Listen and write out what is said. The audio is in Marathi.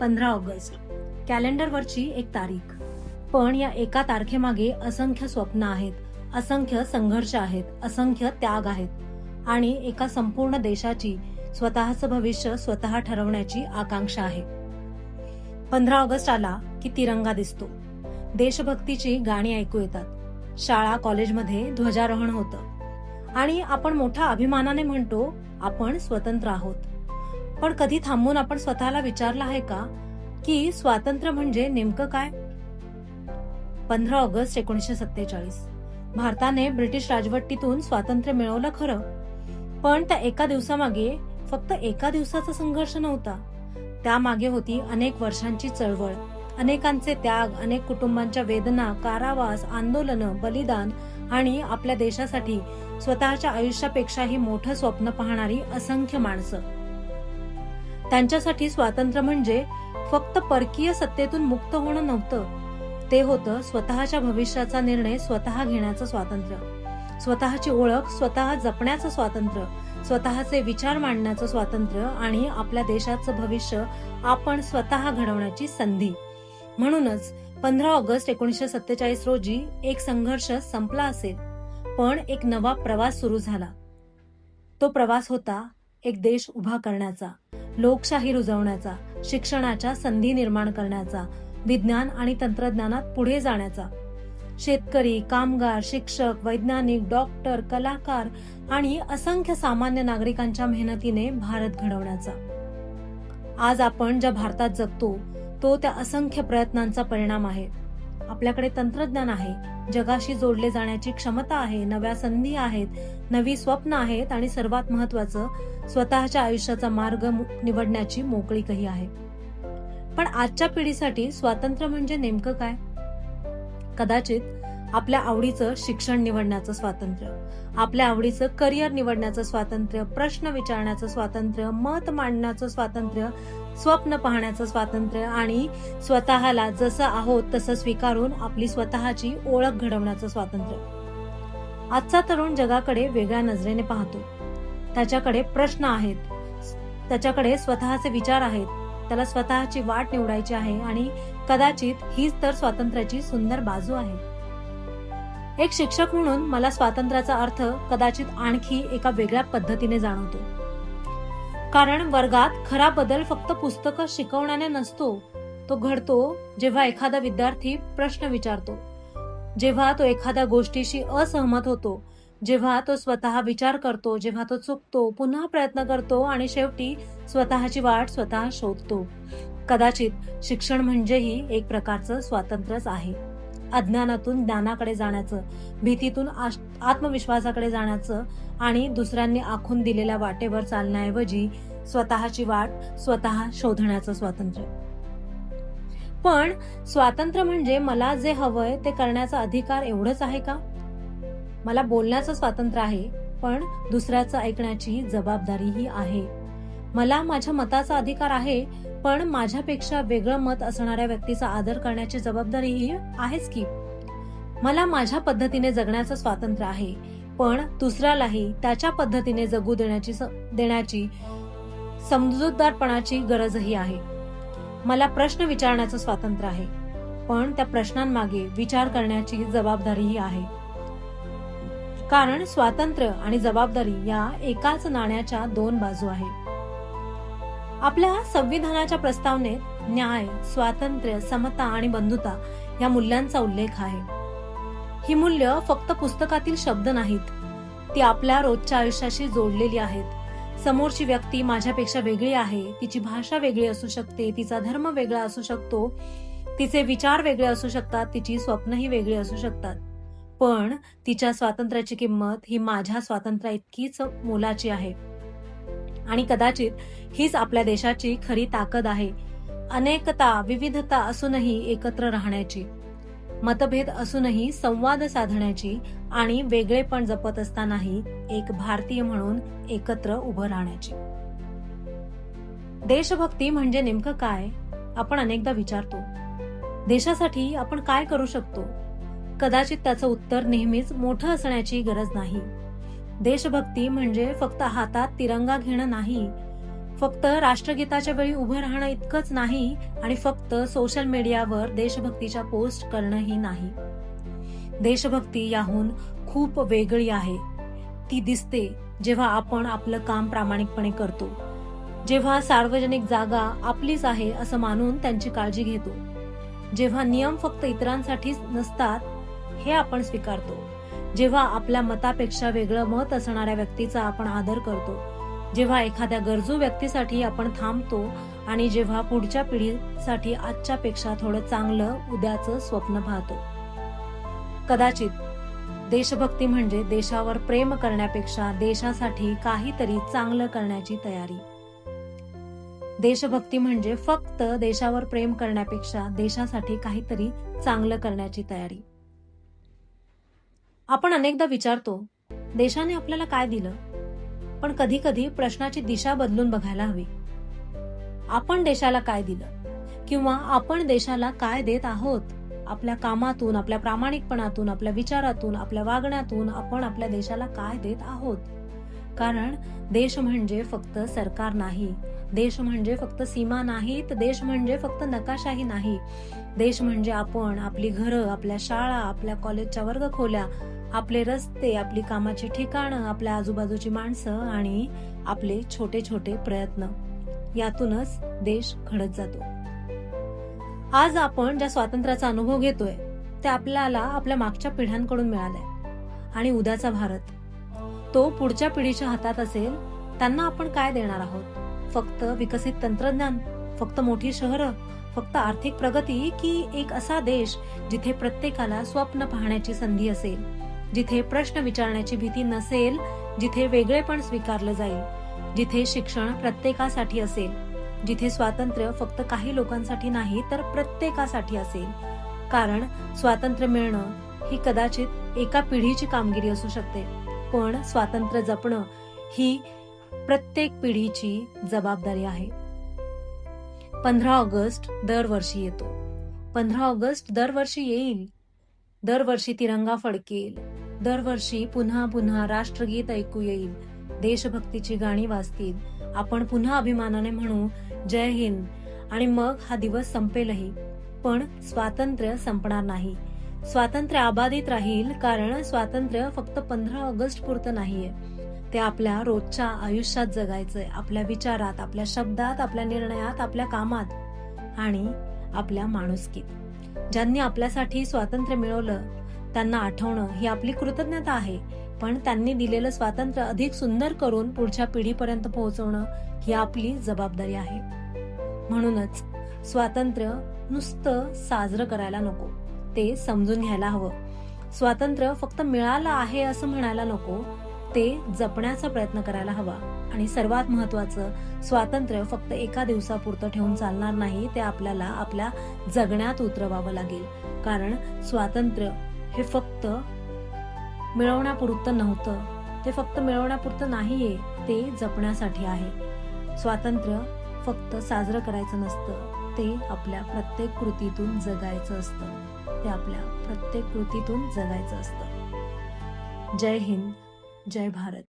15 ऑगस्ट कॅलेंडरवरची एक तारीख. पण या एका तारखेमागे असंख्य स्वप्न आहेत, असंख्य संघर्ष आहेत, असंख्य त्याग आहेत आणि एका संपूर्ण देशाची स्वतःचं भविष्य स्वतः ठरवण्याची आकांक्षा आहे. 15 ऑगस्ट आला की तिरंगा दिसतो, देशभक्तीची गाणी ऐकू येतात, शाळा कॉलेजमध्ये ध्वजारोहण होतं आणि आपण मोठ्या अभिमानाने म्हणतो आपण स्वतंत्र आहोत. पण कधी थांबून आपण स्वतःला विचारलं आहे का की स्वातंत्र्य म्हणजे नेमकं काय? 15 ऑगस्ट 1947 भारताने ब्रिटिश राजवटीतून स्वातंत्र्य मिळवलं खरं, पण त्या एका दिवसामागे फक्त एका दिवसाचा संघर्ष नव्हता. त्यामागे होती अनेक वर्षांची चळवळ, अनेकांचे त्याग, अनेक कुटुंबांच्या वेदना, कारावास, आंदोलनं, बलिदान आणि आपल्या देशासाठी स्वतःच्या आयुष्यापेक्षाही मोठं स्वप्न पाहणारी असंख्य माणसं. त्यांच्यासाठी स्वातंत्र्य म्हणजे फक्त परकीय सत्तेतून मुक्त होणं नव्हतं, ते होतं स्वतःच्या भविष्याचा निर्णय स्वतः घेण्याचं स्वातंत्र्य, स्वतःची ओळख स्वतः जपण्याचं स्वातंत्र्य, स्वतःचे विचार मांडण्याचं स्वातंत्र्य आणि आपल्या देशाचं भविष्य आपण स्वतः घडवण्याची संधी. म्हणूनच 15 ऑगस्ट 1947 रोजी एक संघर्ष संपला असेल, पण एक नवा प्रवास सुरू झाला. तो प्रवास होता एक देश उभा करण्याचा, लोकशाही रुजवण्याचा, शिक्षणाच्या संधी निर्माण करण्याचा, विज्ञान आणि तंत्रज्ञानात पुढे जाण्याचा. शेतकरी, कामगार, शिक्षक, वैज्ञानिक, डॉक्टर, कलाकार आणि असंख्य सामान्य नागरिकांच्या मेहनतीने भारत घडवण्याचा. आज आपण ज्या भारतात जगतो तो त्या असंख्य प्रयत्नांचा परिणाम आहे. आपल्याकडे तंत्रज्ञान आहे, जगाशी जोडले जाण्याची क्षमता आहे, नव्या संधी आहेत, नवी स्वप्न आहेत आणि सर्वात महत्वाचं स्वतःच्या आयुष्याचा मार्ग निवडण्याची मोकळीकही आहे. पण आजच्या पिढीसाठी स्वातंत्र्य म्हणजे नेमकं काय? कदाचित आपल्या आवडीचं शिक्षण निवडण्याचं स्वातंत्र्य, आपल्या आवडीचं करिअर निवडण्याचं स्वातंत्र्य, प्रश्न विचारण्याचं स्वातंत्र्य, मत मांडण्याचं स्वातंत्र्य, स्वप्न पाहण्याचं स्वातंत्र्य आणि स्वतःला जसं आहोत तसं स्वीकारून आपली स्वतःची ओळख घडवण्याचं स्वातंत्र्य. आजचा तरुण जगाकडे वेगळ्या नजरेने पाहतो. त्याच्याकडे प्रश्न आहेत, त्याच्याकडे स्वतःचे विचार आहेत, त्याला स्वतःची वाट निवडायची आहे आणि कदाचित हीच तर स्वातंत्र्याची सुंदर बाजू आहे. एक शिक्षक म्हणून मला स्वातंत्र्याचा अर्थ कदाचित आणखी एका वेगळ्या पद्धतीने जाणवतो. कारण वर्गात खरा बदल फक्त पुस्तकं शिकवण्याने नसतो, तो घडतो जेव्हा एखादा विद्यार्थी प्रश्न विचारतो, जेव्हा तो एखाद्या गोष्टीशी असहमत होतो, जेव्हा तो स्वतः विचार करतो, जेव्हा तो चुकतो, पुन्हा प्रयत्न करतो आणि शेवटी स्वतःची वाट स्वतः शोधतो. कदाचित शिक्षण म्हणजेही एक प्रकारचं स्वातंत्र्यच आहे. अज्ञानातून ज्ञानाकडे जाण्याचं, भीतीतून आत्मविश्वासाकडे जाण्याचं आणि दुसऱ्यांनी आखून दिलेल्या वाटेवर चालण्याऐवजी स्वतःची वाट स्वतः शोधण्याचं स्वातंत्र्य. पण स्वातंत्र्य म्हणजे मला जे हवंय ते करण्याचा अधिकार एवढंच आहे का? मला बोलण्याचं स्वातंत्र्य आहे, पण दुसऱ्याचं ऐकण्याची जबाबदारीही आहे. मला माझ्या मताचा अधिकार आहे, पण माझ्यापेक्षा वेगळं मत असणाऱ्या व्यक्तीचा आदर करण्याची जबाबदारीही आहेच की. मला माझ्या पद्धतीने जगण्याचं स्वातंत्र्य आहे, पण दुसऱ्यालाही त्याच्या पद्धतीने जगू देण्याची समजूतदारपणाची गरजही आहे. मला प्रश्न विचारण्याचं स्वातंत्र्य आहे, पण त्या प्रश्नांमागे विचार करण्याची जबाबदारीही आहे. कारण स्वातंत्र्य आणि जबाबदारी या एकाच नाण्याच्या दोन बाजू आहेत. आपल्या संविधानाच्या प्रस्तावनेत न्याय, स्वातंत्र्य, समता आणि बंधुता या मूल्यांचा उल्लेख आहे. ही मूल्य फक्त पुस्तकातील शब्द नाहीत, ती आपल्या रोजच्या आयुष्याशी जोडलेली आहेत. समोरची व्यक्ती माझ्यापेक्षा वेगळी आहे, तिची भाषा वेगळी असू शकते, तिचा धर्म वेगळा असू शकतो, तिचे विचार वेगळे असू शकतात, तिची स्वप्नही वेगळी असू शकतात. पण तिच्या स्वातंत्र्याची किंमत ही माझ्या स्वातंत्र्या इतकीच मोलाची आहे. आणि कदाचित हीच आपल्या देशाची खरी ताकद आहे. अनेकता, विविधता असूनही एकत्र राहण्याची, मतभेद असूनही संवाद साधण्याची आणि वेगळेपण जपत असतानाही एक भारतीय म्हणून एकत्र उभं राहण्याची. देशभक्ती म्हणजे नेमकं काय? आपण अनेकदा विचारतो. देशासाठी आपण काय करू शकतो? कदाचित त्याचं उत्तर नेहमीच मोठं असण्याची गरज नाही. देशभक्ती म्हणजे फक्त हातात तिरंगा घेणं नाही, फक्त राष्ट्रगीताच्या वेळी उभं राहणं इतकंच नाही आणि फक्त सोशल मीडियावर देशभक्तीच्या पोस्ट करणंही नाही. देशभक्ती याहून खूप वेगळी आहे. ती दिसते जेव्हा आपण आपलं काम प्रामाणिकपणे करतो, जेव्हा सार्वजनिक जागा आपलीच आहे असं मानून त्यांची काळजी घेतो, जेव्हा नियम फक्त इतरांसाठीच नसतात हे आपण स्वीकारतो, जेव्हा आपल्या मतापेक्षा वेगळं मत असणाऱ्या व्यक्तीचा आपण आदर करतो, जेव्हा एखाद्या गरजू व्यक्तीसाठी आपण थांबतो आणि जेव्हा पुढच्या पिढीसाठी आजच्या पेक्षा थोडं चांगलं उद्याचं स्वप्न पाहतो. कदाचित देशभक्ती म्हणजे देशावर प्रेम करण्यापेक्षा देशासाठी काहीतरी चांगलं करण्याची तयारी. देशभक्ती म्हणजे फक्त देशावर प्रेम करण्यापेक्षा देशासाठी काहीतरी चांगलं करण्याची तयारी. आपण अनेकदा विचारतो, देशाने आपल्याला काय दिलं? पण कधी कधी प्रश्नाची दिशा बदलून बघायला हवी. आपण देशाला काय दिलं? किंवा आपण देशाला काय देत आहोत? आपल्या कामातून, आपल्या प्रामाणिकपणातून, आपल्या विचारातून, आपल्या वागण्यातून आपण आपल्या देशाला काय देत आहोत? कारण देश म्हणजे फक्त सरकार नाही, देश म्हणजे फक्त सीमा नाहीत, देश म्हणजे फक्त नकाशाही नाही. देश म्हणजे आपण, आपली घरं, आपल्या शाळा, आपल्या कॉलेजच्या वर्गखोल्या, आपले रस्ते, आपली कामाची ठिकाणं, आपल्या आजूबाजूची माणसं आणि आपले छोटे छोटे प्रयत्न. यातूनच देश घडत जातो. आज आपण ज्या स्वातंत्र्याचा अनुभव घेतोय ते आपल्याला आपल्या मागच्या पिढ्यांकडून मिळालंय. आणि उद्याचा भारत तो पुढच्या पिढीच्या हातात असेल. त्यांना आपण काय देणार आहोत? फक्त विकसित तंत्रज्ञान, फक्त मोठी शहरं, फक्त आर्थिक प्रगती, की एक असा देश जिथे प्रत्येकाला स्वप्न पाहण्याची संधी असेल, जिथे प्रश्न विचारण्याची भीती नसेल, जिथे वेगळेपण स्वीकारलं जाईल, जिथे शिक्षण प्रत्येकासाठी असेल, जिथे स्वातंत्र्य फक्त काही लोकांसाठी नाही तर प्रत्येकासाठी असेल. कारण स्वातंत्र्य मिळणं ही कदाचित एका पिढीची कामगिरी असू शकते, पण स्वातंत्र्य जपणं ही प्रत्येक पिढीची जबाबदारी आहे. 15 ऑगस्ट दरवर्षी येतो. 15 ऑगस्ट दरवर्षी येईल. दरवर्षी तिरंगा फडकेल. दरवर्षी पुन्हा पुन्हा राष्ट्रगीत ऐकू येईल. देशभक्तीची गाणी वाजतील. आपण पुन्हा अभिमानाने म्हणू जय हिंद. आणि मग हा दिवस संपेलही. पण स्वातंत्र्य संपणार नाही. स्वातंत्र्य अबाधित राहील. कारण स्वातंत्र्य फक्त 15 ऑगस्ट पुरतं नाहीये. ते आपल्या रोजच्या आयुष्यात जगायचंय. आपल्या विचारात, आपल्या शब्दात, आपल्या निर्णयात, आपल्या कामात आणि आपल्या माणुसकीत. ज्यांनी आपल्यासाठी स्वातंत्र्य मिळवलं त्यांना आठवणं ही आपली कृतज्ञता आहे. पण त्यांनी दिलेलं स्वातंत्र्य अधिक सुंदर करून पुढच्या पिढीपर्यंत पोहोचवणं ही आपली जबाबदारी आहे. म्हणूनच स्वातंत्र्य नुसतं साजरं करायला नको, ते समजून घ्यायला हवं. स्वातंत्र्य फक्त मिळालं आहे असं म्हणायला नको, ते जपण्याचा प्रयत्न करायला हवा. आणि सर्वात महत्वाचं, स्वातंत्र्य फक्त एका दिवसापुरतं ठेवून चालणार नाही. ते आपल्याला आपल्या जगण्यात उतरवावं लागेल. कारण स्वातंत्र्य हे फक्त मिळवण्यापुरतं नव्हतं, ते फक्त मिळवण्यापुरतं नाहीये, ते जपण्यासाठी आहे. स्वातंत्र्य फक्त साजरं करायचं नसतं, ते आपल्या प्रत्येक कृतीतून जगायचं असतं. ते आपल्या प्रत्येक कृतीतून जगायचं असतं. जय हिंद, जय भारत.